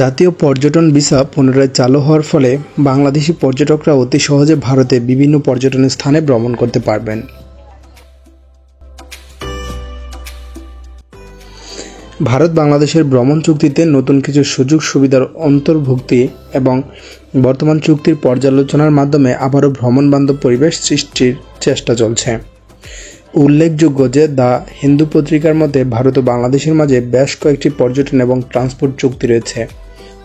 জাতীয় পর্যটন ভিসা পুনরায় চালু হওয়ার ফলে বাংলাদেশি পর্যটকরা অতি সহজে ভারতে বিভিন্ন পর্যটন স্থানে ভ্রমণ করতে পারবেন। ভারত বাংলাদেশের ভ্রমণ চুক্তিতে নতুন কিছু সুযোগ সুবিধার অন্তর্ভুক্তি এবং বর্তমান চুক্তির পর্যালোচনার মাধ্যমে আবারও ভ্রমণ বান্ধব পরিবেশ সৃষ্টির চেষ্টা চলছে। উল্লেখযোগ্য যে দ্য হিন্দু পত্রিকার মতে ভারত ও বাংলাদেশের মাঝে বেশ কয়েকটি পর্যটন এবং ট্রান্সপোর্ট চুক্তি রয়েছে,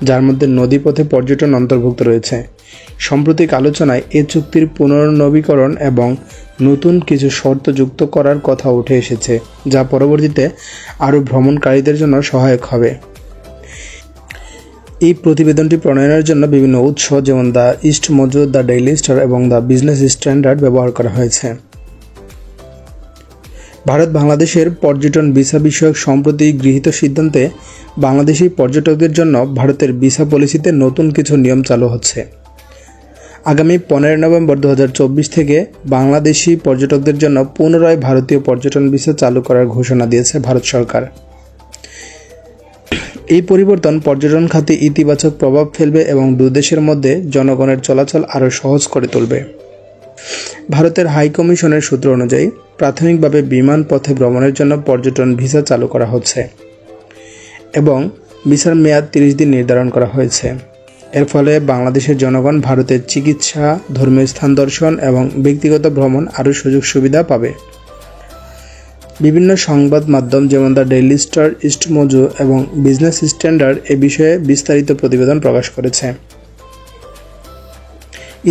যার মধ্যে নদীপথে পর্যটন অন্তর্ভুক্ত রয়েছে। সাম্প্রতিক আলোচনায় এ চুক্তির পুনর্নবীকরণ এবং নতুন কিছু শর্ত যুক্ত করার কথা উঠে এসেছে, যা পরবর্তীতে আরও ভ্রমণকারীদের জন্য সহায়ক হবে। এই প্রতিবেদনটি প্রণয়নের জন্য বিভিন্ন উৎস যেমন the East Mojo, the Daily Star এবং দ্য বিজনেস স্ট্যান্ডার্ড ব্যবহার করা হয়েছে। ভারত বাংলাদেশের পর্যটন ভিসা বিষয়ক সম্প্রতি গৃহীত সিদ্ধান্তে বাংলাদেশি পর্যটকদের জন্য ভারতের ভিসা পলিসিতে নতুন কিছু নিয়ম চালু হচ্ছে। আগামী 15 নভেম্বর 2024 থেকে বাংলাদেশি পর্যটকদের জন্য পুনরায় ভারতীয় পর্যটন ভিসা চালু করার ঘোষণা দিয়েছে ভারত সরকার। এই পরিবর্তন পর্যটন খাতে ইতিবাচক প্রভাব ফেলবে এবং দুদেশের মধ্যে জনগণের চলাচল আরও সহজ করে তুলবে। ভারতের হাই কমিশনের সূত্র অনুযায়ী প্রাথমিকভাবে বিমান পথে ভ্রমণের জন্য পর্যটন ভিসা চালু করা হচ্ছে এবং ভিসার মেয়াদ 30 দিন নির্ধারণ করা হয়েছে। এর ফলে বাংলাদেশের জনগণ ভারতের চিকিৎসা, ধর্মীয় স্থান দর্শন এবং ব্যক্তিগত ভ্রমণ আরও সুযোগ সুবিধা পাবে। বিভিন্ন সংবাদ মাধ্যম যেমন দ্য ডেইলি স্টার, ইস্ট মজু এবং বিজনেস স্ট্যান্ডার্ড এ বিষয়ে বিস্তারিত প্রতিবেদন প্রকাশ করেছে।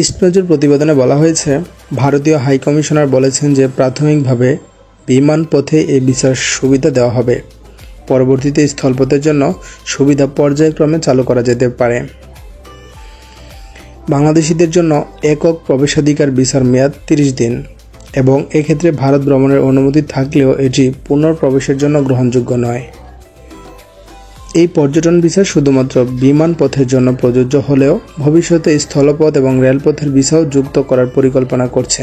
ইস্ট মজুর প্রতিবেদনে বলা হয়েছে, ভারতীয় হাই কমিশনার বলেছেন যে প্রাথমিকভাবে বিমান পথে এই ভিসার সুবিধা দেওয়া হবে। পরবর্তীতে স্থলপথের জন্য সুবিধা পর্যায়ক্রমে চালু করা যেতে পারে। বাংলাদেশিদের জন্য একক প্রবেশাধিকার ভিসার মেয়াদ 30 দিন এবং এক্ষেত্রে ভারত ভ্রমণের অনুমতি থাকলেও এটি পুনঃপ্রবেশের জন্য গ্রহণযোগ্য নয়। এই পর্যটন ভিসা শুধুমাত্র বিমান পথের জন্য প্রযোজ্য হলেও ভবিষ্যতে স্থলপথ এবং রেলপথের ভিসাও যুক্ত করার পরিকল্পনা করছে।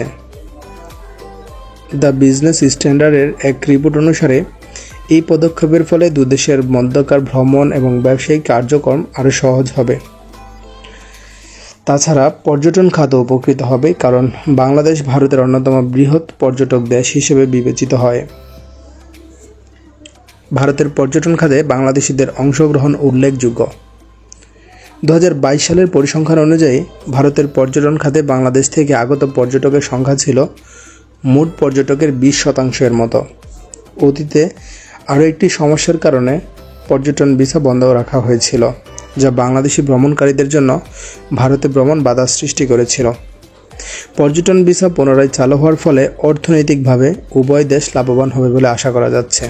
দ্য বিজনেস স্ট্যান্ডার্ডের এক রিপোর্ট অনুসারে এই পদক্ষেপের ফলে দুদেশের মধ্যকার ভ্রমণ এবং ব্যবসায়িক কার্যক্রম আরও সহজ হবে। তাছাড়া পর্যটন খাত উপকৃত হবে, কারণ বাংলাদেশ ভারতের অন্যতম বৃহৎ পর্যটক দেশ হিসেবে বিবেচিত হয়। ভারতের পর্যটন খাতে বাংলাদেশিদের অংশগ্রহণ উল্লেখযোগ্য। 2022 সালের পরিসংখ্যান অনুযায়ী ভারতের পর্যটন খাতে বাংলাদেশ থেকে আগত পর্যটকের সংখ্যা ছিল মোট পর্যটকের 20% মতো। অতীতে আরও একটি সমস্যার কারণে পর্যটন ভিসা বন্ধ রাখা হয়েছিল, যা বাংলাদেশি ভ্রমণকারীদের জন্য ভারতে ভ্রমণ বাধা সৃষ্টি করেছিল। পর্যটন ভিসা পুনরায় চালু হওয়ার ফলে অর্থনৈতিকভাবে উভয় দেশ লাভবান হবে বলে আশা করা যাচ্ছে।